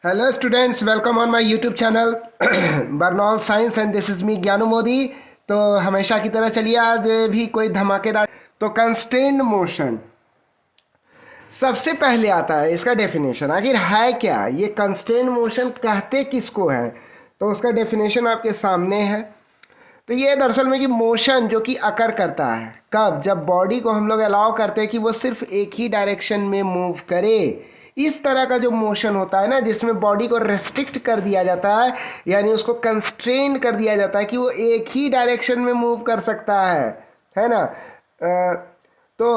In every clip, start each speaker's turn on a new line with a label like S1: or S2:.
S1: Hello students, welcome on my YouTube channel Burnol science and this is me Gyanu Modi. तो हमेशा की तरह चलिए आज भी कोई धमाकेदार। तो कंस्ट्रेन्ड मोशन सबसे पहले आता है, इसका डेफिनेशन आखिर है क्या, ये कंस्ट्रेन्ड मोशन कहते किसको है। तो उसका डेफिनेशन आपके सामने है। तो ये दरअसल में कि मोशन जो कि अकर करता है कब, जब बॉडी को हम लोग अलाउ करते हैं कि वो सिर्फ एक ही डायरेक्शन में मूव करे। इस तरह का जो मोशन होता है ना, जिसमें बॉडी को रेस्ट्रिक्ट कर दिया जाता है, यानी उसको कंस्ट्रेन कर दिया जाता है कि वो एक ही डायरेक्शन में मूव कर सकता है ना। तो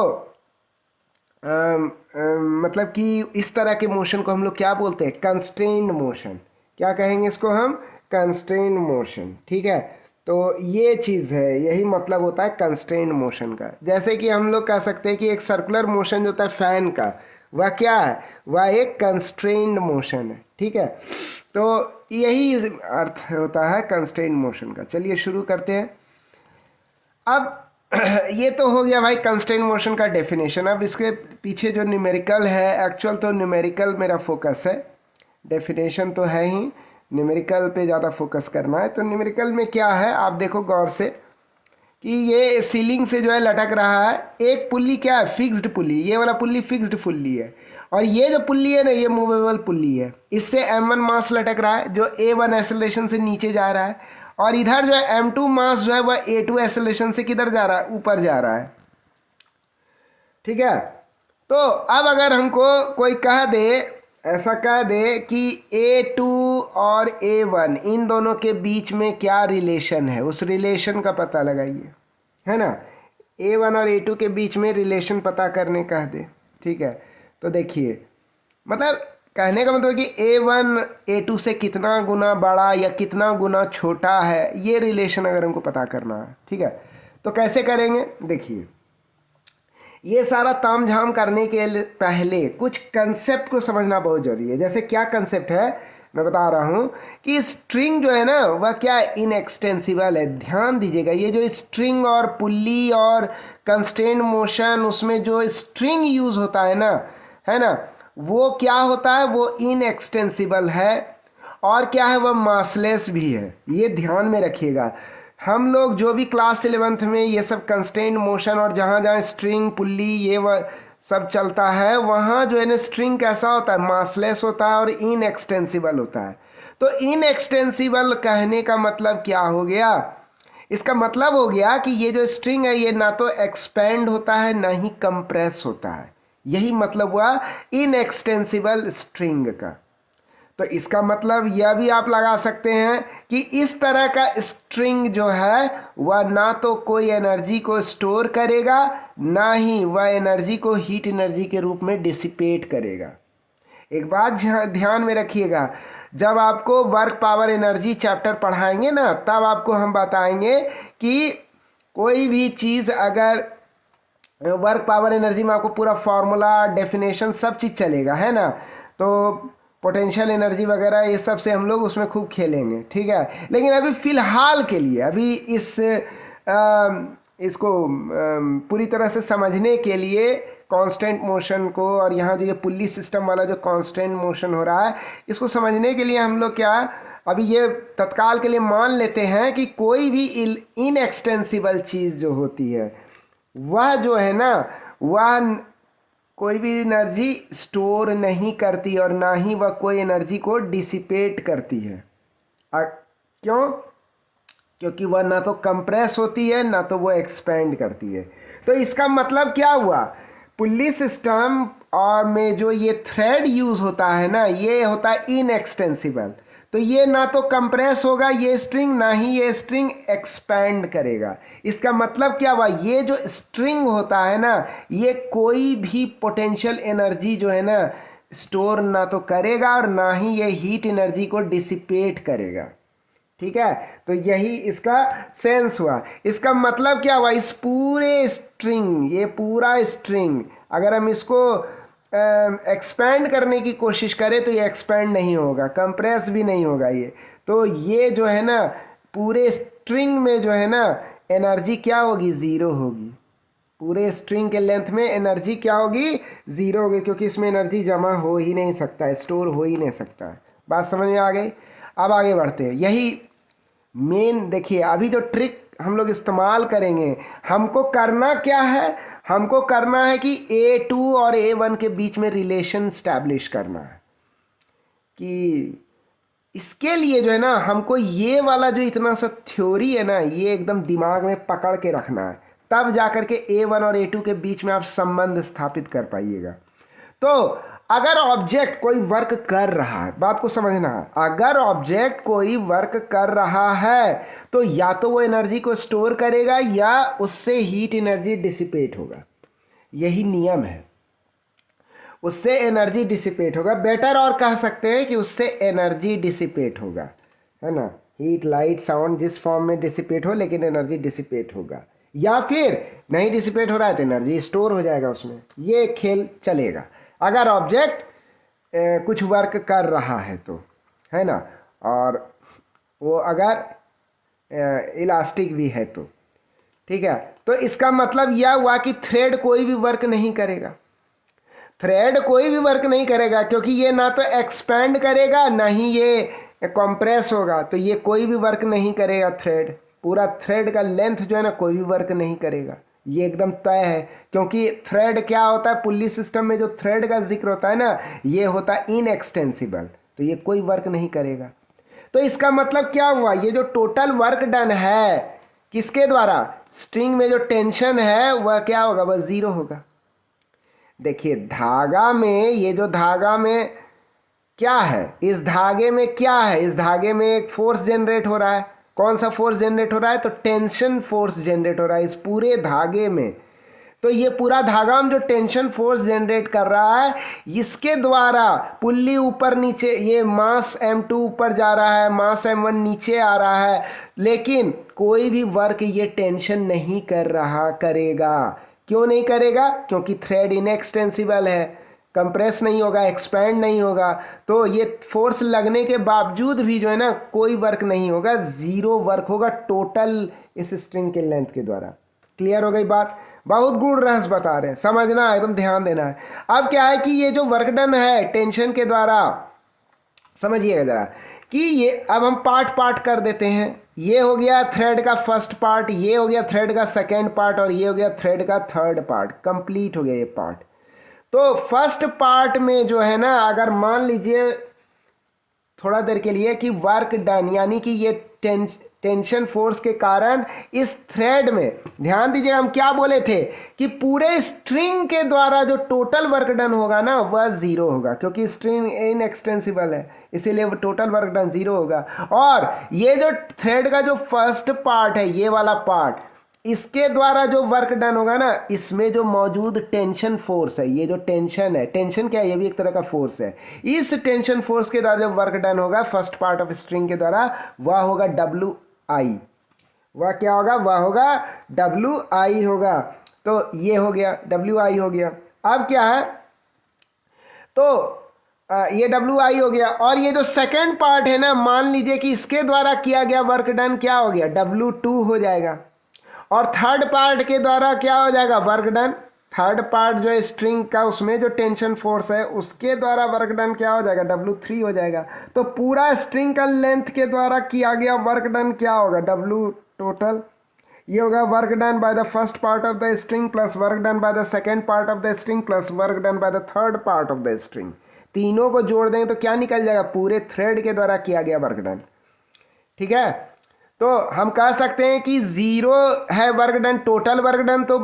S1: मतलब कि इस तरह के मोशन को हम लोग क्या बोलते हैं, कंस्ट्रेन्ड मोशन। क्या कहेंगे इसको हम, कंस्ट्रेन्ड मोशन। ठीक है, तो ये चीज़ है, यही मतलब होता है कंस्ट्रेन्ड मोशन का। जैसे कि हम लोग कह सकते हैं कि एक सर्कुलर मोशन जो होता है फैन का, वह क्या है, वह एक कंस्ट्रेन्ड मोशन है। ठीक है, तो यही अर्थ होता है कंस्ट्रेन्ड मोशन का। चलिए शुरू करते हैं। अब ये तो हो गया भाई कंस्ट्रेन्ड मोशन का डेफिनेशन। अब इसके पीछे जो न्यूमेरिकल है, एक्चुअल तो न्यूमेरिकल मेरा फोकस है, डेफिनेशन तो है ही, न्यूमेरिकल पे ज़्यादा फोकस करना है। तो न्यूमेरिकल में क्या है, आप देखो गौर से कि ये सीलिंग से जो है लटक रहा है एक पुल्ली। क्या है, फिक्स्ड पुल्ली। ये वाला पुल्ली फिक्स्ड पुल्ली है, और ये जो पुल्ली है ना, ये मूवेबल पुल्ली है। इससे m1 मास लटक रहा है जो a1 एक्सेलरेशन से नीचे जा रहा है, और इधर जो है m2 मास जो है वह a2 एक्सेलरेशन से किधर जा रहा है, ऊपर जा रहा है। ठीक है, तो अब अगर हमको कोई कह दे, ऐसा कह दे कि A2 और A1 इन दोनों के बीच में क्या रिलेशन है, उस रिलेशन का पता लगाइए, है ना। A1 और A2 के बीच में रिलेशन पता करने कह दे। ठीक है, तो देखिए, मतलब कहने का मतलब कि A1 A2 से कितना गुना बड़ा या कितना गुना छोटा है, ये रिलेशन अगर हमको पता करना है। ठीक है, तो कैसे करेंगे, देखिए, ये सारा तामझाम करने के पहले कुछ कंसेप्ट को समझना बहुत जरूरी है। जैसे क्या कंसेप्ट है, मैं बता रहा हूँ कि स्ट्रिंग जो है ना, वह क्या इनएक्सटेंसिबल है। ध्यान दीजिएगा, ये जो स्ट्रिंग और पुल्ली और कंस्ट्रेन्ड मोशन, उसमें जो स्ट्रिंग यूज होता है ना, वो क्या होता है, वो इनएक्सटेंसिबल है। और क्या है, वह मासलेस भी है। ये ध्यान में रखिएगा। हम लोग जो भी क्लास 11th में ये सब कंस्ट्रेन्ड मोशन और जहाँ जहाँ स्ट्रिंग पुल्ली ये वह सब चलता है, वहाँ जो है ना स्ट्रिंग कैसा होता है, मासलेस होता है और इनएक्सटेंसिबल होता है। तो इनएक्सटेंसिबल कहने का मतलब क्या हो गया, इसका मतलब हो गया कि ये जो स्ट्रिंग है ये ना तो एक्सपेंड होता है ना ही कंप्रेस होता है। यही मतलब हुआ इनएक्सटेंसिबल स्ट्रिंग का। तो इसका मतलब यह भी आप लगा सकते हैं कि इस तरह का स्ट्रिंग जो है वह ना तो कोई एनर्जी को स्टोर करेगा, ना ही वह एनर्जी को हीट एनर्जी के रूप में डिसिपेट करेगा। एक बात ध्यान में रखिएगा, जब आपको वर्क पावर एनर्जी चैप्टर पढ़ाएंगे ना, तब आपको हम बताएंगे कि कोई भी चीज़ अगर वर्क पावर एनर्जी में आपको पूरा फॉर्मूला डेफिनेशन सब चीज़ चलेगा, है ना। तो पोटेंशियल एनर्जी वगैरह ये सब से हम लोग उसमें खूब खेलेंगे। ठीक है, लेकिन अभी फ़िलहाल के लिए, अभी इसको पूरी तरह से समझने के लिए कांस्टेंट मोशन को, और यहाँ जो ये पुल्ली सिस्टम वाला जो कांस्टेंट मोशन हो रहा है, इसको समझने के लिए हम लोग क्या, अभी ये तत्काल के लिए मान लेते हैं कि कोई भी इनएक्सटेंसिबल चीज़ जो होती है वह जो है ना, वह कोई भी एनर्जी स्टोर नहीं करती और ना ही वह कोई एनर्जी को डिसिपेट करती है। क्यों, क्योंकि वह ना तो कंप्रेस होती है ना तो वो एक्सपेंड करती है। तो इसका मतलब क्या हुआ, पुल्ली सिस्टम और में जो ये थ्रेड यूज होता है ना, ये होता है इनएक्सटेंसिबल। तो ये ना तो कंप्रेस होगा ये स्ट्रिंग, ना ही ये स्ट्रिंग एक्सपेंड करेगा। इसका मतलब क्या हुआ, ये जो स्ट्रिंग होता है ना, ये कोई भी पोटेंशियल एनर्जी जो है ना स्टोर ना तो करेगा और ना ही ये हीट एनर्जी को डिसिपेट करेगा। ठीक है, तो यही इसका सेंस हुआ। इसका मतलब क्या हुआ, इस पूरे स्ट्रिंग, ये पूरा स्ट्रिंग अगर हम इसको एक्सपेंड करने की कोशिश करें तो ये एक्सपेंड नहीं होगा, कंप्रेस भी नहीं होगा ये। तो ये जो है ना पूरे स्ट्रिंग में जो है ना एनर्जी क्या होगी, ज़ीरो होगी। पूरे स्ट्रिंग के लेंथ में एनर्जी क्या होगी, ज़ीरो होगी, क्योंकि इसमें एनर्जी जमा हो ही नहीं सकता, स्टोर हो ही नहीं सकता। बात समझ में आ गई। अब आगे बढ़ते हैं। यही मेन देखिए, अभी जो ट्रिक हम लोग इस्तेमाल करेंगे, हमको करना क्या है, हमको करना है कि A2 और A1 के बीच में रिलेशन स्टैब्लिश करना है। कि इसके लिए जो है ना, हमको ये वाला जो इतना सा थ्योरी है ना, ये एकदम दिमाग में पकड़ के रखना है, तब जाकर के A1 और A2 के बीच में आप संबंध स्थापित कर पाइएगा। तो अगर ऑब्जेक्ट कोई वर्क कर रहा है, बात को समझना है, अगर ऑब्जेक्ट कोई वर्क कर रहा है तो या तो वो एनर्जी को स्टोर करेगा या उससे हीट एनर्जी डिसिपेट होगा। यही नियम है, उससे एनर्जी डिसिपेट होगा। बेटर और कह सकते हैं कि उससे एनर्जी डिसिपेट होगा, है ना। हीट, लाइट, साउंड जिस फॉर्म में डिसिपेट हो, लेकिन एनर्जी डिसिपेट होगा। या फिर नहीं डिसिपेट हो रहा है तो एनर्जी स्टोर हो जाएगा उसमें। ये खेल चलेगा अगर ऑब्जेक्ट कुछ वर्क कर रहा है तो, है ना। और वो अगर इलास्टिक भी है तो, ठीक है। तो इसका मतलब यह हुआ कि थ्रेड कोई भी वर्क नहीं करेगा, थ्रेड कोई भी वर्क नहीं करेगा, क्योंकि ये ना तो एक्सपेंड करेगा ना ही ये कंप्रेस होगा। तो ये कोई भी वर्क नहीं करेगा थ्रेड, पूरा थ्रेड का लेंथ जो है ना कोई भी वर्क नहीं करेगा, ये एकदम तय है। क्योंकि थ्रेड क्या होता है, पुल्ली सिस्टम में जो थ्रेड का जिक्र होता है ना, ये होता है इनएक्सटेंसिबल, तो ये कोई वर्क नहीं करेगा। तो इसका मतलब क्या हुआ, ये जो टोटल वर्क डन है किसके द्वारा, स्ट्रिंग में जो टेंशन है वह क्या होगा, वह जीरो होगा। देखिए धागा में, ये जो धागा में क्या है, इस धागे में क्या है, इस धागे में एक फोर्स जनरेट हो रहा है। कौन सा फोर्स जनरेट हो रहा है, तो टेंशन फोर्स जनरेट हो रहा है इस पूरे धागे में। तो ये पूरा धागा में जो टेंशन फोर्स जनरेट कर रहा है, इसके द्वारा पुल्ली ऊपर नीचे, ये मास M2 ऊपर जा रहा है, मास M1 नीचे आ रहा है, लेकिन कोई भी वर्क ये टेंशन नहीं कर रहा, करेगा। क्यों नहीं करेगा, क्योंकि थ्रेड इनएक्सटेंसिबल है, कंप्रेस नहीं होगा, एक्सपैंड नहीं होगा। तो ये फोर्स लगने के बावजूद भी जो है ना कोई वर्क नहीं होगा, जीरो वर्क होगा टोटल इस स्ट्रिंग के लेंथ के द्वारा। क्लियर हो गई बात। बहुत गुण रहस्य बता रहे हैं, समझना है, एकदम ध्यान देना है। अब क्या है कि ये जो वर्क डन है टेंशन के द्वारा, समझिएगा जरा कि ये अब हम पार्ट पार्ट कर देते हैं। ये हो गया थ्रेड का फर्स्ट पार्ट, ये हो गया थ्रेड का सेकेंड पार्ट, और ये हो गया थ्रेड का थर्ड पार्ट। कंप्लीट हो गया ये पार्ट। तो फर्स्ट पार्ट में जो है ना, अगर मान लीजिए थोड़ा देर के लिए कि वर्क डन, यानी कि ये टेंशन फोर्स के कारण इस थ्रेड में, ध्यान दीजिए हम क्या बोले थे कि पूरे स्ट्रिंग के द्वारा जो टोटल वर्क डन होगा ना वह जीरो होगा, क्योंकि स्ट्रिंग इनएक्सटेंसिबल है, इसीलिए वो टोटल वर्क डन जीरो होगा। और ये जो थ्रेड का जो फर्स्ट पार्ट है, ये वाला पार्ट, इसके द्वारा जो वर्क डन होगा ना, इसमें जो मौजूद टेंशन फोर्स है, ये जो टेंशन है, टेंशन क्या है, ये भी एक तरह का फोर्स है, इस टेंशन फोर्स के द्वारा जो वर्क डन होगा फर्स्ट पार्ट ऑफ स्ट्रिंग के द्वारा, वह होगा WI। वह क्या होगा, वह होगा WI होगा। तो ये हो गया, WI हो गया। अब क्या है, तो ये WI हो गया। और ये जो सेकेंड पार्ट है ना, मान लीजिए कि इसके द्वारा किया गया वर्क डन क्या हो गया, W2 हो जाएगा। और थर्ड पार्ट के द्वारा क्या हो जाएगा, वर्क डन, थर्ड पार्ट जो है स्ट्रिंग का, उसमें जो टेंशन फोर्स है उसके द्वारा वर्क डन क्या हो जाएगा, W3 हो जाएगा। तो पूरा स्ट्रिंग का लेंथ के द्वारा किया गया वर्क डन क्या होगा, W टोटल। ये होगा work done by the first part of the string plus work done by the second part of the string plus work done by the third part of the string. तीनों को जोड़ देंगे तो क्या निकल जाएगा, पूरे थ्रेड के द्वारा किया गया वर्क डन। ठीक है, तो हम कह सकते हैं कि जीरो है work done, total work done तो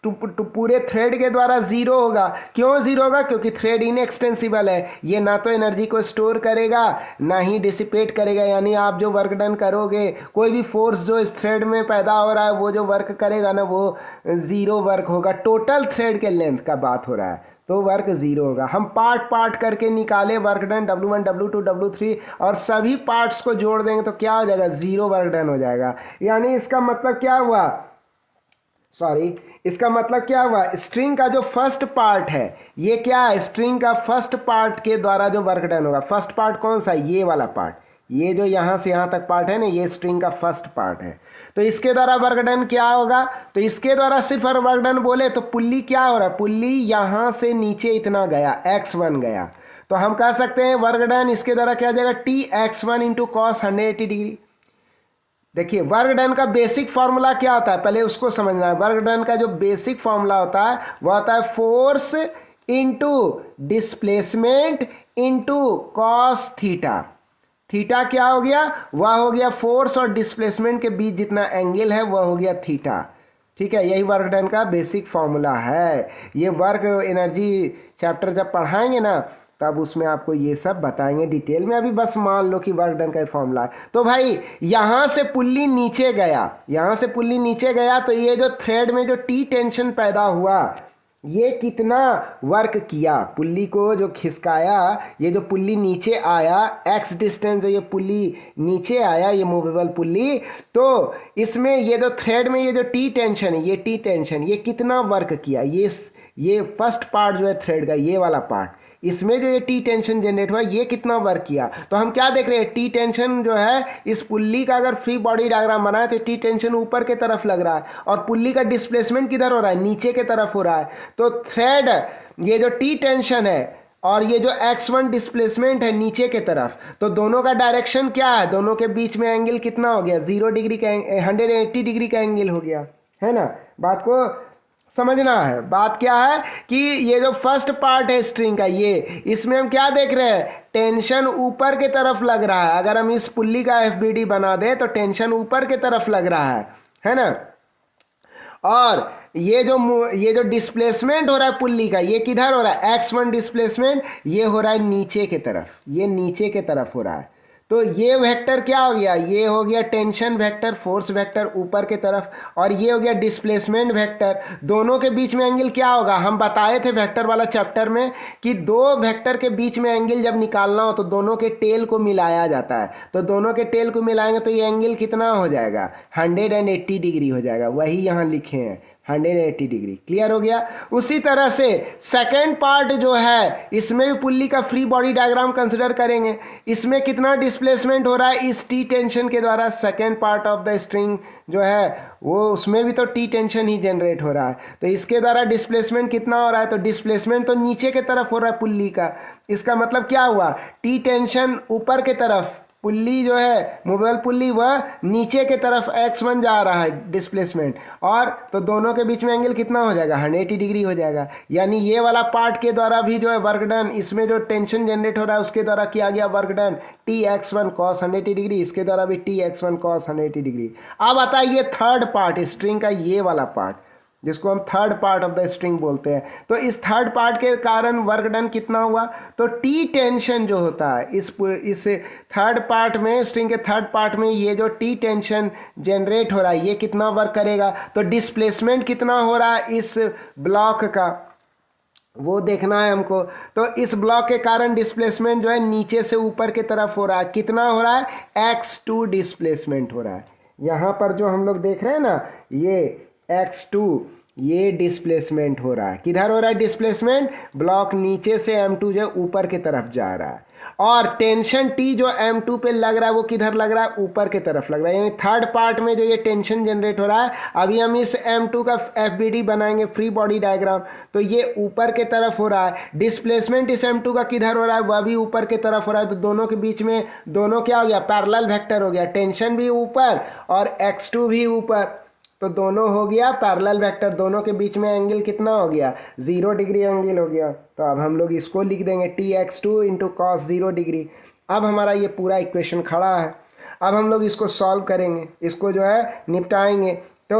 S1: पूरे थ्रेड के द्वारा जीरो होगा। क्यों जीरो होगा, क्योंकि थ्रेड इनएक्सटेंसिबल है, ये ना तो एनर्जी को स्टोर करेगा ना ही डिसिपेट करेगा। यानी आप जो वर्क डन करोगे, कोई भी फोर्स जो इस थ्रेड में पैदा हो रहा है, वो जो वर्क करेगा ना वो जीरो वर्क होगा। टोटल थ्रेड के लेंथ का बात हो रहा है, तो वर्क जीरो होगा। हम पार्ट पार्ट करके निकाले work done, W1 W2 W3, और सभी पार्ट्स को जोड़ देंगे तो क्या हो जाएगा, जीरो वर्क डन हो जाएगा। यानी इसका मतलब क्या हुआ, इसका मतलब क्या हुआ, स्ट्रिंग का जो फर्स्ट पार्ट है, ये क्या है, स्ट्रिंग का फर्स्ट पार्ट के द्वारा जो वर्क डन होगा, फर्स्ट पार्ट कौन सा, ये वाला पार्ट, ये जो यहाँ से यहाँ तक पार्ट है ना, ये स्ट्रिंग का फर्स्ट पार्ट है। तो इसके द्वारा वर्क डन क्या होगा, तो इसके द्वारा सिर्फ वर्क डन बोले तो पुल्ली क्या हो रहा है, पुल्ली यहाँ से नीचे इतना गया, X1 गया, तो हम कह सकते हैं वर्क डन इसके द्वारा क्या आ जाएगा, T x one into cos 180 degree. देखिए वर्क डन का बेसिक फॉर्मूला क्या होता है, पहले उसको समझना है। वर्क डन का जो बेसिक फॉर्मूला होता है वह होता है force into displacement into cos theta. Theta क्या हो गया, वह हो गया फोर्स और डिस्प्लेसमेंट के बीच जितना एंगल है वह हो गया थीटा। ठीक है, यही वर्क डन का बेसिक फॉर्मूला है। ये वर्क एनर्जी चैप्टर जब पढ़ाएंगे ना तब उसमें आपको ये सब बताएंगे डिटेल में। अभी बस मान लो कि वर्क डन का फॉर्मूला है। तो भाई यहां से पुल्ली नीचे गया, यहां से पुल्ली नीचे गया तो ये जो थ्रेड में जो टी टेंशन पैदा हुआ ये कितना वर्क किया, पुल्ली को जो खिसकाया, ये जो पुल्ली नीचे आया एक्स डिस्टेंस जो ये पुल्ली नीचे आया, ये मूवेबल पुल्ली, तो इसमें ये जो थ्रेड में ये जो टी टेंशन है, ये टी टेंशन ये कितना वर्क किया, ये फर्स्ट पार्ट जो है थ्रेड का ये वाला पार्ट, इसमें जो ये टी टेंशन जनरेट हुआ ये कितना वर्क किया। तो हम क्या देख रहे हैं, टी टेंशन जो है इस पुल्ली का अगर फ्री बॉडी डायग्राम बनाए तो टी टेंशन ऊपर के तरफ लग रहा है और पुल्ली का डिस्प्लेसमेंट किधर हो रहा है, नीचे के तरफ हो रहा है। तो थ्रेड ये जो टी टेंशन है और ये जो x1 डिस्प्लेसमेंट है नीचे के तरफ, तो दोनों का डायरेक्शन क्या है, दोनों के बीच में एंगल कितना हो गया, 0 डिग्री का 180 डिग्री का एंगल हो गया, है ना। बात को समझना है। बात क्या है कि ये जो फर्स्ट पार्ट है स्ट्रिंग का, ये इसमें हम क्या देख रहे हैं, टेंशन ऊपर के तरफ लग रहा है। अगर हम इस पुल्ली का एफबीडी बना दें तो टेंशन ऊपर के तरफ लग रहा है ना। और ये जो डिस्प्लेसमेंट हो रहा है पुल्ली का, ये किधर हो रहा है, x1 डिस्प्लेसमेंट ये हो रहा है नीचे के तरफ, ये नीचे के तरफ हो रहा है। तो ये वेक्टर क्या हो गया, ये हो गया टेंशन वेक्टर, फोर्स वेक्टर ऊपर के तरफ, और ये हो गया डिस्प्लेसमेंट वेक्टर। दोनों के बीच में एंगल क्या होगा, हम बताए थे वेक्टर वाला चैप्टर में कि दो वेक्टर के बीच में एंगल जब निकालना हो तो दोनों के टेल को मिलाया जाता है। तो दोनों के टेल को मिलाएंगे तो ये एंगल कितना हो जाएगा, 180 डिग्री हो जाएगा। वही यहाँ लिखे हैं 180 डिग्री। क्लियर हो गया। उसी तरह से सेकेंड पार्ट जो है इसमें भी पुल्ली का फ्री बॉडी डायग्राम कंसिडर करेंगे। इसमें कितना डिस्प्लेसमेंट हो रहा है इस टी टेंशन के द्वारा, second part of the string जो है वो उसमें भी तो टी टेंशन ही जनरेट हो रहा है। तो इसके द्वारा डिस्प्लेसमेंट कितना हो रहा है, तो डिस्प्लेसमेंट तो नीचे के तरफ हो रहा है पुल्ली का। इसका मतलब क्या हुआ, टी टेंशन ऊपर के तरफ, पुल्ली जो है मूवेबल पुल्ली वह नीचे के तरफ x1 जा रहा है डिस्प्लेसमेंट, और तो दोनों के बीच में एंगल कितना हो जाएगा, 180 डिग्री हो जाएगा। यानी ये वाला पार्ट के द्वारा भी जो है वर्क डन, इसमें जो टेंशन जनरेट हो रहा है उसके द्वारा किया गया work done T x1 cos 180 degree, इसके द्वारा भी टी x1 cos 180 डिग्री। अब आता है ये थर्ड पार्ट स्ट्रिंग का, ये वाला पार्ट जिसको हम third part of the string बोलते हैं। तो इस थर्ड पार्ट के कारण वर्क डन कितना हुआ, तो टी टेंशन जो होता है इस थर्ड पार्ट में, स्ट्रिंग के थर्ड पार्ट में ये जो टी टेंशन जनरेट हो रहा है ये कितना वर्क करेगा, तो डिस्प्लेसमेंट कितना हो रहा है इस ब्लॉक का वो देखना है हमको। तो इस ब्लॉक के कारण डिस्प्लेसमेंट जो है नीचे से ऊपर की तरफ हो रहा है, कितना हो रहा है, x2 डिस्प्लेसमेंट हो रहा है। यहाँ पर जो हम लोग देख रहे हैं ना ये x2 ये डिस्प्लेसमेंट हो रहा है, किधर हो रहा है डिस्प्लेसमेंट, ब्लॉक नीचे से m2 जो ऊपर की तरफ जा रहा है, और टेंशन T जो m2 पे लग रहा है वो किधर लग रहा है, ऊपर की तरफ लग रहा है। यानी थर्ड पार्ट में जो ये टेंशन जनरेट हो रहा है, अभी हम इस m2 का FBD बनाएंगे फ्री बॉडी डायग्राम, तो ये ऊपर के तरफ हो रहा है। डिस्प्लेसमेंट इस m2 का किधर हो रहा है, वह भी ऊपर की तरफ हो रहा है। तो दोनों के बीच में दोनों क्या हो गया, पैरेलल वेक्टर हो गया, टेंशन भी ऊपर और x2 भी ऊपर, तो दोनों हो गया पैरेलल वेक्टर। दोनों के बीच में एंगल कितना हो गया, 0 डिग्री एंगल हो गया। तो अब हम लोग इसको लिख देंगे T x2 into cos 0 degree. अब हमारा ये पूरा इक्वेशन खड़ा है। अब हम लोग इसको सॉल्व करेंगे, इसको जो है निपटाएंगे। तो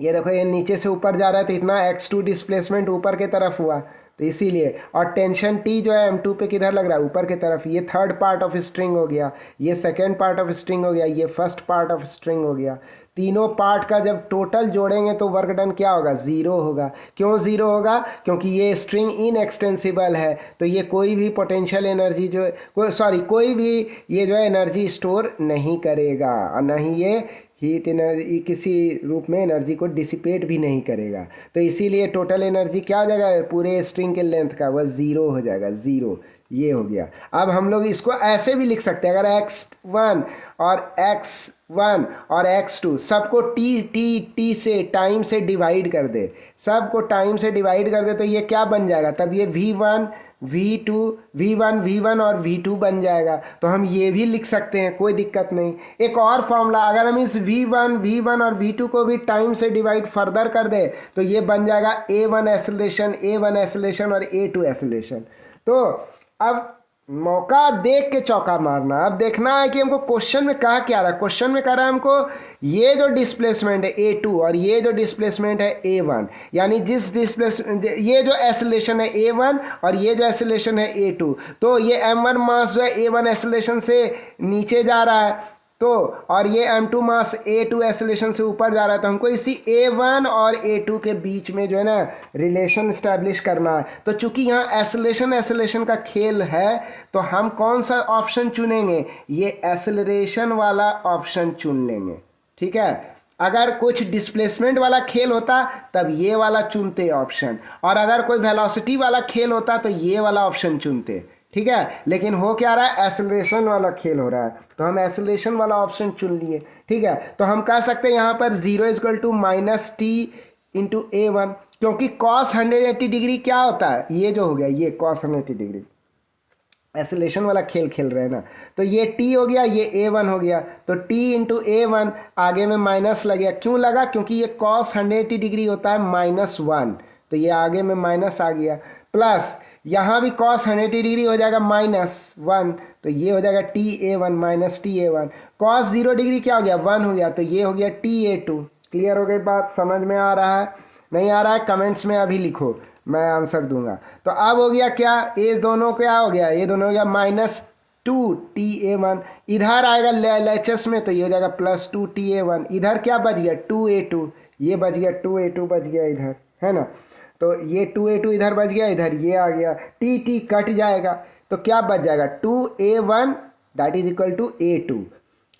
S1: ये देखो ये नीचे से ऊपर जा रहा है तो इतना x2 डिस्प्लेसमेंट ऊपर के तरफ हुआ, तो इसीलिए, और टेंशन T जो है m2 पे किधर लग रहा है, ऊपर की तरफ। ये थर्ड पार्ट ऑफ स्ट्रिंग हो गया, ये सेकेंड पार्ट ऑफ स्ट्रिंग हो गया, ये फर्स्ट पार्ट ऑफ स्ट्रिंग हो गया। तीनों पार्ट का जब टोटल जोड़ेंगे तो वर्क डन क्या होगा, 0 होगा। क्यों 0 होगा, क्योंकि ये स्ट्रिंग इनएक्सटेंसिबल है, तो ये कोई भी पोटेंशियल एनर्जी जो कोई भी ये जो है एनर्जी स्टोर नहीं करेगा, और ना ही ये हीट एनर्जी किसी रूप में एनर्जी को डिसिपेट भी नहीं करेगा। तो इसीलिए टोटल एनर्जी क्या हो जाएगा पूरे स्ट्रिंग के लेंथ का, वह 0 हो जाएगा, 0। ये हो गया। अब हम लोग इसको ऐसे भी लिख सकते हैं, अगर x1 और x2 सबको t से टाइम से डिवाइड कर दे, सबको टाइम से डिवाइड कर दे तो ये क्या बन जाएगा, तब ये v1 V2 V1 और V2 बन जाएगा। तो हम ये भी लिख सकते हैं, कोई दिक्कत नहीं। एक और फॉर्मूला, अगर हम इस V1 और V2 को भी टाइम से डिवाइड फर्दर कर दे तो ये बन जाएगा A1 एक्सेलरेशन और A2 एक्सेलरेशन। तो अब मौका देख के चौका मारना। अब देखना है कि हमको क्वेश्चन में कहा क्या रहा है। क्वेश्चन में कह रहा है हमको ये जो डिस्प्लेसमेंट है A2 और ये जो डिस्प्लेसमेंट है A1, यानी जिस डिस्प्लेसमेंट, ये जो एक्सेलरेशन है A1 और ये जो एक्सेलरेशन है A2, तो ये M1 मास जो है A1 एक्सेलरेशन से नीचे जा रहा है, तो और ये M2 मास A2 एक्सेलरेशन से ऊपर जा रहा है। तो हमको इसी A1 और A2 के बीच में जो है ना रिलेशन इस्टेब्लिश करना है। तो चूंकि यहाँ एक्सेलरेशन का खेल है, तो हम कौन सा ऑप्शन चुनेंगे? ये एक्सेलरेशन वाला ऑप्शन चुन लेंगे, ठीक है। अगर कुछ डिस्प्लेसमेंट वाला खेल होता तब ये वाला चुनते ऑप्शन, और अगर कोई वेलोसिटी वाला खेल होता तो ये वाला ऑप्शन चुनते, ठीक है। लेकिन हो क्या रहा है, एक्सेलरेशन वाला खेल हो रहा है, तो हम एक्सेलरेशन वाला ऑप्शन चुन लिए, ठीक है। तो हम कह सकते हैं यहाँ पर 0 = -t/A1, क्योंकि cos 180 डिग्री क्या होता है, ये जो हो गया ये cos 180 डिग्री, एक्सेलरेशन वाला खेल खेल रहे हैं ना। तो ये t हो गया, ये A1 हो गया, तो t/A1 आगे में माइनस लग गया। क्यों लगा? क्योंकि ये cos 180 डिग्री होता है -1, तो ये आगे में माइनस आ गया, प्लस यहाँ भी cos 180 डिग्री हो जाएगा -1, तो ये हो जाएगा t/A1 -t/A1। cos 0 डिग्री क्या हो गया, 1 हो गया, तो ये हो गया t/A2। क्लियर हो गई बात? समझ में आ रहा है? नहीं आ रहा है कमेंट्स में अभी लिखो, मैं आंसर दूंगा। तो अब हो गया क्या, ये दोनों क्या हो गया, ये दोनों हो गया -2t/A1, इधर आएगा LHS में तो ये हो जाएगा +2t/A1, इधर क्या बच गया 2A2, ये बच गया 2A2 बच गया इधर, है ना। तो ये 2A2 इधर बच गया, इधर ये आ गया, t कट जाएगा, तो क्या बच जाएगा 2A1 = A2,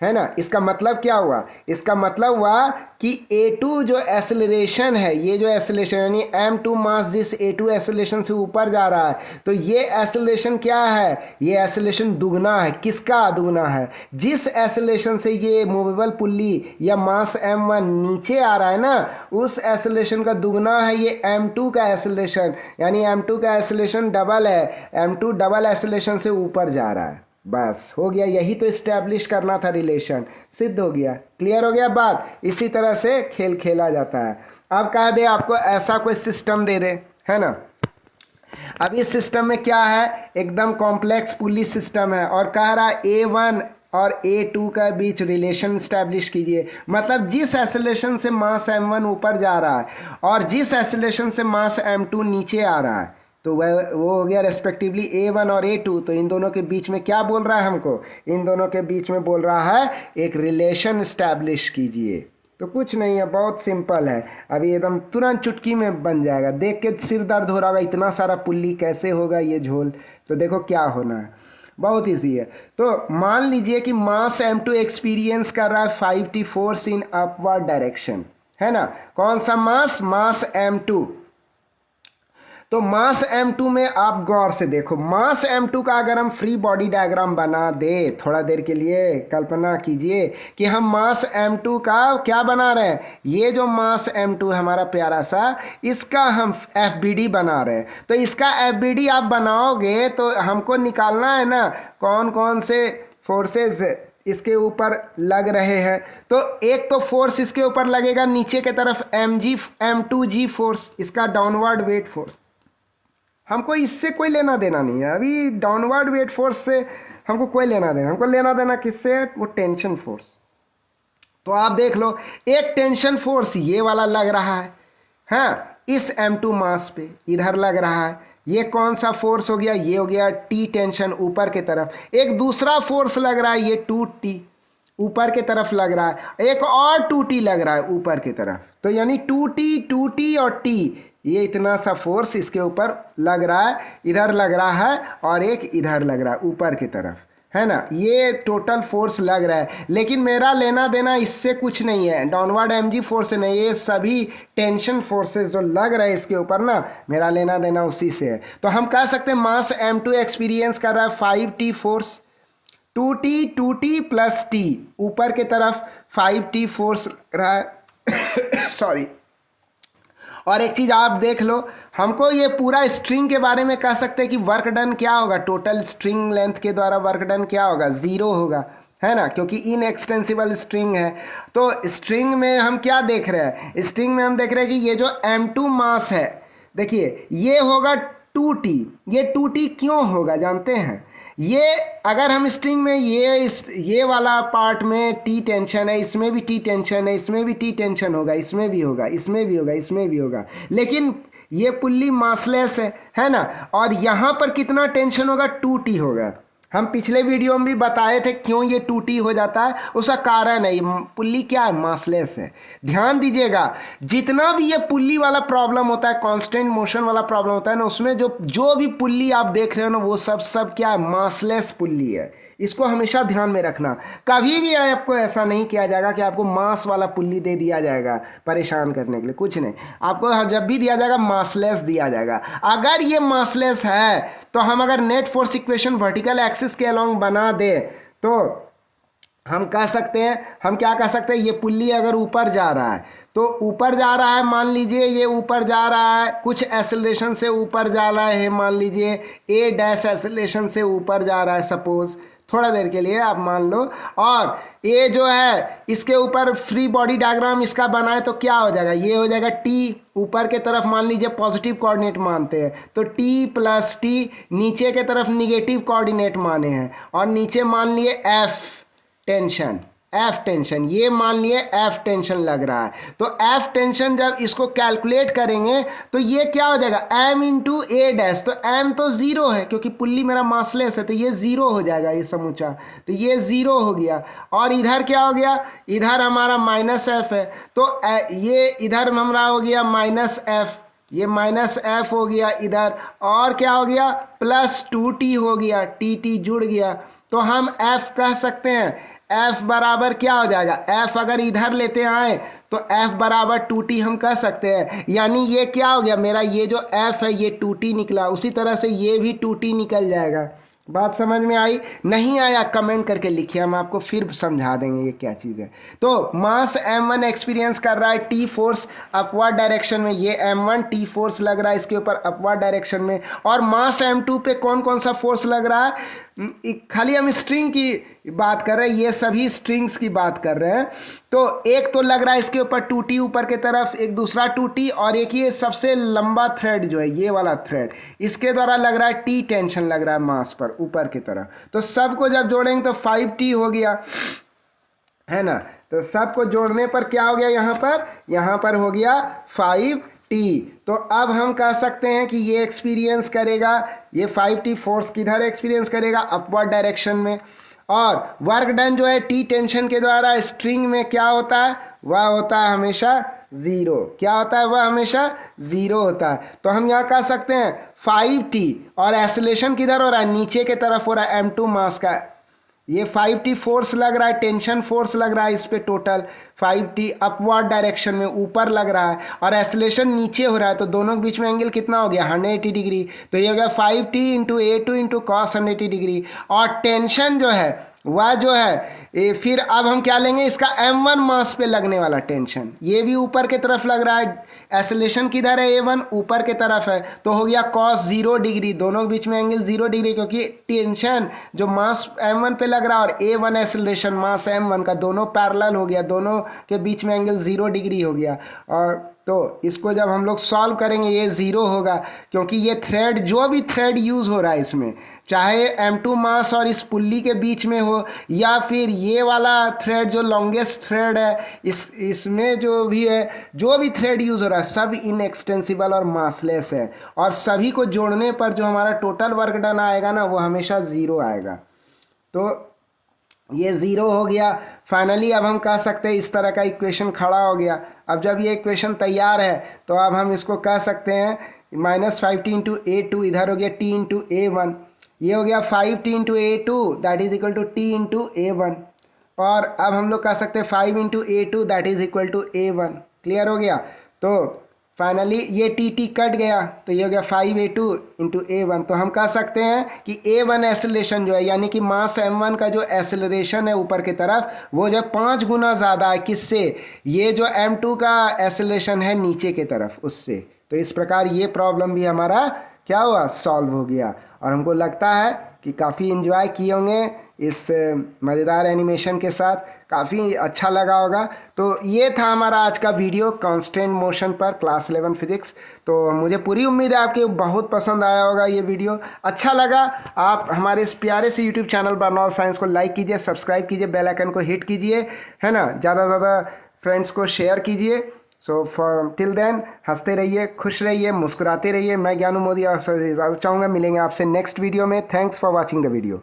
S1: है ना। इसका मतलब क्या हुआ, इसका मतलब हुआ कि A2 जो एक्सेलरेशन है, ये जो एक्सेलरेशन यानी M2 मास जिस A2 एक्सेलरेशन से ऊपर जा रहा है, तो ये एक्सेलरेशन क्या है, ये एक्सेलरेशन दुगना है। किसका दुगना है? जिस एक्सेलरेशन से ये मूवेबल पुल्ली या मास M1 नीचे आ रहा है ना, उस एक्सेलरेशन का दुगना है ये M2 का एक्सेलरेशन, यानी M2 का एक्सेलरेशन डबल है, M2 डबल एक्सेलरेशन से ऊपर जा रहा है। बस हो गया, यही तो इस्टेब्लिश करना था, रिलेशन सिद्ध हो गया। क्लियर हो गया बात? इसी तरह से खेल खेला जाता है। अब कह दे आपको ऐसा कोई सिस्टम दे दे, है ना। अब इस सिस्टम में क्या है, एकदम कॉम्प्लेक्स पुली सिस्टम है, और कह रहा है A1 और A2 का बीच रिलेशन इस्टेब्लिश कीजिए। मतलब जिस एक्सेलरेशन से मास M1 ऊपर जा रहा है और जिस एक्सेलरेशन से मास M2 नीचे आ रहा है, तो वह वो हो गया रेस्पेक्टिवली A1 और A2। तो इन दोनों के बीच में क्या बोल रहा है हमको, इन दोनों के बीच में बोल रहा है एक रिलेशन इस्टेब्लिश कीजिए। तो कुछ नहीं है, बहुत सिंपल है, अभी एकदम तुरंत चुटकी में बन जाएगा। देख के सिर दर्द हो रहा होगा, इतना सारा पुल्ली कैसे होगा ये झोल। तो देखो क्या होना है, बहुत ईजी है। तो मान लीजिए कि मास M2 एक्सपीरियंस कर रहा है 5t force in upward direction, है ना। कौन सा मास, मास M2। तो मास M2 में आप गौर से देखो, मास M2 का अगर हम फ्री बॉडी डायग्राम बना दे, थोड़ा देर के लिए कल्पना कीजिए कि हम मास M2 का क्या बना रहे हैं, ये जो मास M2 है हमारा प्यारा सा, इसका हम FBD बना रहे हैं। तो इसका FBD आप बनाओगे तो हमको निकालना है ना कौन कौन से फोर्सेस इसके ऊपर लग रहे हैं। तो एक तो फोर्स इसके ऊपर लगेगा नीचे के तरफ M2G फोर्स, इसका डाउनवर्ड वेट फोर्स। हमको इससे कोई लेना देना नहीं है, अभी डाउनवर्ड वेट फोर्स से हमको कोई लेना देना, हमको लेना देना किससे, वो टेंशन फोर्स। तो आप देख लो, एक टेंशन फोर्स ये वाला लग रहा है, हाँ, इस M2 मास पे इधर लग रहा है। ये कौन सा फोर्स हो गया, ये हो गया T टेंशन ऊपर के तरफ। एक दूसरा फोर्स लग रहा है, ये 2T ऊपर के तरफ लग रहा है, एक और 2T लग रहा है ऊपर की तरफ। तो यानी 2T और T, ये इतना सा फोर्स इसके ऊपर लग रहा है, इधर लग रहा है और एक इधर लग रहा है ऊपर की तरफ, है ना। ये टोटल फोर्स लग रहा है, लेकिन मेरा लेना देना इससे कुछ नहीं है, डाउनवर्ड mg फोर्स नहीं, ये सभी टेंशन फोर्सेस जो लग रहे हैं इसके ऊपर ना, मेरा लेना देना उसी से है। तो हम कह सकते हैं मास M2 एक्सपीरियंस कर रहा है 5t force, 2t plus t, ऊपर के तरफ 5t फोर्स रहा है सॉरी, और एक चीज़ आप देख लो, हमको ये पूरा स्ट्रिंग के बारे में कह सकते हैं कि वर्क डन क्या होगा, टोटल स्ट्रिंग लेंथ के द्वारा वर्क डन क्या होगा, 0 होगा, है ना, क्योंकि इनएक्सटेंसिबल स्ट्रिंग है। तो स्ट्रिंग में हम क्या देख रहे हैं, स्ट्रिंग में हम देख रहे हैं कि ये जो m2 मास है, देखिए ये होगा 2t। ये 2t क्यों होगा जानते हैं, ये अगर हम स्ट्रिंग में ये वाला पार्ट में टी टेंशन है, इसमें भी टी टेंशन है, इसमें भी टी टेंशन होगा, इसमें भी होगा, इसमें भी होगा, इसमें भी होगा, लेकिन ये पुल्ली मासलेस है ना, और यहाँ पर कितना टेंशन होगा, 2t होगा। हम पिछले वीडियो में भी बताए थे क्यों ये 2t हो जाता है, उसका कारण है ये पुल्ली क्या है, मासलेस है। ध्यान दीजिएगा, जितना भी ये पुल्ली वाला प्रॉब्लम होता है, कांस्टेंट मोशन वाला प्रॉब्लम होता है ना, उसमें जो भी पुल्ली आप देख रहे हो ना, वो सब क्या है, मासलेस पुल्ली है। इसको हमेशा ध्यान में रखना, कभी भी आपको ऐसा नहीं किया जाएगा कि आपको मास वाला पुल्ली दे दिया जाएगा परेशान करने के लिए, कुछ नहीं, आपको जब भी दिया जाएगा मासलेस दिया जाएगा। अगर ये मासलेस है तो हम अगर net force equation vertical axis के अलोंग बना दे तो हम कह सकते हैं, हम क्या कह सकते हैं, ये पुल्ली अगर ऊपर जा रहा है तो ऊपर जा रहा है, मान लीजिए ये ऊपर जा रहा है, कुछ एक्सेलरेशन से ऊपर जा रहा है, मान लीजिए ए डैश एक्सेलरेशन से ऊपर जा रहा है, सपोज थोड़ा देर के लिए आप मान लो, और ये जो है इसके ऊपर फ्री बॉडी डायग्राम इसका बनाए तो क्या हो जाएगा, ये हो जाएगा टी, ऊपर के तरफ मान लीजिए पॉजिटिव कोऑर्डिनेट मानते हैं तो टी प्लस टी, नीचे के तरफ निगेटिव कोऑर्डिनेट माने हैं, और नीचे मान लिए एफ टेंशन, एफ टेंशन, ये मान लिए एफ टेंशन लग रहा है। तो एफ टेंशन जब इसको कैलकुलेट करेंगे तो ये क्या हो जाएगा, m इंटू ए डैश, तो m तो 0 है क्योंकि पुल्ली मेरा मासलेस है, तो ये 0 हो जाएगा ये समूचा, तो ये 0 हो गया। और इधर क्या हो गया, इधर हमारा माइनस एफ है, तो ये इधर हमारा हो गया माइनस एफ, ये माइनस एफ हो गया इधर, और क्या हो गया, प्लस 2t हो गया, टी जुड़ गया। तो हम f कह सकते हैं, f बराबर क्या हो जाएगा, f अगर इधर लेते आए तो f बराबर 2t हम कह सकते हैं, यानी ये क्या हो गया मेरा, ये जो f है ये 2t निकला, उसी तरह से ये भी 2t निकल जाएगा। बात समझ में आई, नहीं आया कमेंट करके लिखिए, हम आपको फिर समझा देंगे ये क्या चीज़ है। तो मास m1 एक्सपीरियंस कर रहा है टी फोर्स अपवर्ड डायरेक्शन में, ये m1 टी फोर्स लग रहा है इसके ऊपर अपवर्ड डायरेक्शन में, और मास m2 पे कौन कौन सा फोर्स लग रहा है, खाली हम स्ट्रिंग की बात कर रहे हैं, ये सभी स्ट्रिंग्स की बात कर रहे हैं। तो एक तो लग रहा है इसके ऊपर 2t ऊपर के तरफ, एक दूसरा 2t, और एक ये सबसे लंबा थ्रेड जो है ये वाला थ्रेड, इसके द्वारा लग रहा है t टेंशन लग रहा है मास पर ऊपर की तरफ। तो सबको जब जोड़ेंगे तो 5t हो गया, है ना, तो सबको जोड़ने पर क्या हो गया, यहाँ पर हो गया 5t। तो अब हम कह सकते हैं कि ये एक्सपीरियंस करेगा, ये 5t फोर्स किधर एक्सपीरियंस करेगा, अपवर्ड डायरेक्शन में, और वर्क डन जो है टी टेंशन के द्वारा स्ट्रिंग में क्या होता है, वह होता है हमेशा 0, क्या होता है, वह हमेशा 0 होता है। तो हम यहाँ कह सकते हैं 5t, और एक्सेलरेशन किधर हो रहा है, नीचे के तरफ हो रहा है, m2 मास का, ये 5t फोर्स लग रहा है, टेंशन फोर्स लग रहा है इस पे, टोटल 5t अपवर्ड डायरेक्शन में ऊपर लग रहा है, और एक्सेलरेशन नीचे हो रहा है, तो दोनों के बीच में एंगल कितना हो गया, 180 डिग्री। तो ये हो गया 5t into a2 into cos 180 degree, और टेंशन जो है वह जो है फिर अब हम क्या लेंगे, इसका m1 मास पे लगने वाला टेंशन, ये भी ऊपर के तरफ लग रहा है, एक्सेलरेशन किधर है, a1 ऊपर के तरफ है, तो हो गया cos 0 डिग्री, दोनों के बीच में एंगल 0 डिग्री, क्योंकि टेंशन जो मास m1 पे लग रहा है और a1 एक्सेलरेशन मास m1 का दोनों पैरेलल हो गया, दोनों के बीच में एंगल 0 डिग्री हो गया। और तो इसको जब हम लोग सॉल्व करेंगे ये 0 होगा, क्योंकि ये थ्रेड, जो भी थ्रेड यूज़ हो रहा है इसमें, चाहे m2 मास और इस पुल्ली के बीच में हो, या फिर ये वाला थ्रेड जो लॉन्गेस्ट थ्रेड है इसमें जो भी है, जो भी थ्रेड यूज़ हो रहा है सब इनएक्सटेंसिबल और मासलेस है, और सभी को जोड़ने पर जो हमारा टोटल वर्क डन आएगा ना वो हमेशा 0 आएगा। तो ये 0 हो गया। फाइनली अब हम कह सकते हैं इस तरह का इक्वेशन खड़ा हो गया। अब जब ये इक्वेशन तैयार है तो अब हम इसको कह सकते हैं -5t इंटू a2, इधर हो गया t इंटू a1, ये हो गया 5t into a2 that is equal to t into a1, और अब हम लोग कह सकते हैं 5 into a2 that is equal to a1। Clear हो गया। तो फाइनली ये टी टी कट गया तो ये हो गया 5a2 इंटू A1। तो हम कह सकते हैं कि A1 एसेलरेशन जो है यानी कि मास M1 का जो एसेलरेशन है ऊपर की तरफ वो जो 5 गुना ज़्यादा है किससे, ये जो M2 का एसेलरेशन है नीचे की तरफ उससे। तो इस प्रकार ये प्रॉब्लम भी हमारा क्या हुआ, सॉल्व हो गया। और हमको लगता है कि काफ़ी इन्जॉय किए होंगे इस मज़ेदार एनिमेशन के साथ, काफ़ी अच्छा लगा होगा। तो ये था हमारा आज का वीडियो कांस्टेंट मोशन पर क्लास 11 फिजिक्स। तो मुझे पूरी उम्मीद है आपके बहुत पसंद आया होगा ये वीडियो। अच्छा लगा आप हमारे इस प्यारे से यूट्यूब चैनल बर्नौल साइंस को लाइक कीजिए, सब्सक्राइब कीजिए, बेल आइकन को हिट कीजिए, है ना, ज़्यादा से ज़्यादा फ्रेंड्स को शेयर कीजिए। सो फॉर टिल देन हंसते रहिए, खुश रहिए, मुस्कुराते रहिए। मैं ज्ञानू मोदी आपसे इजाज़त चाहूँगा, मिलेंगे आपसे नेक्स्ट वीडियो में। Thanks for watching the video.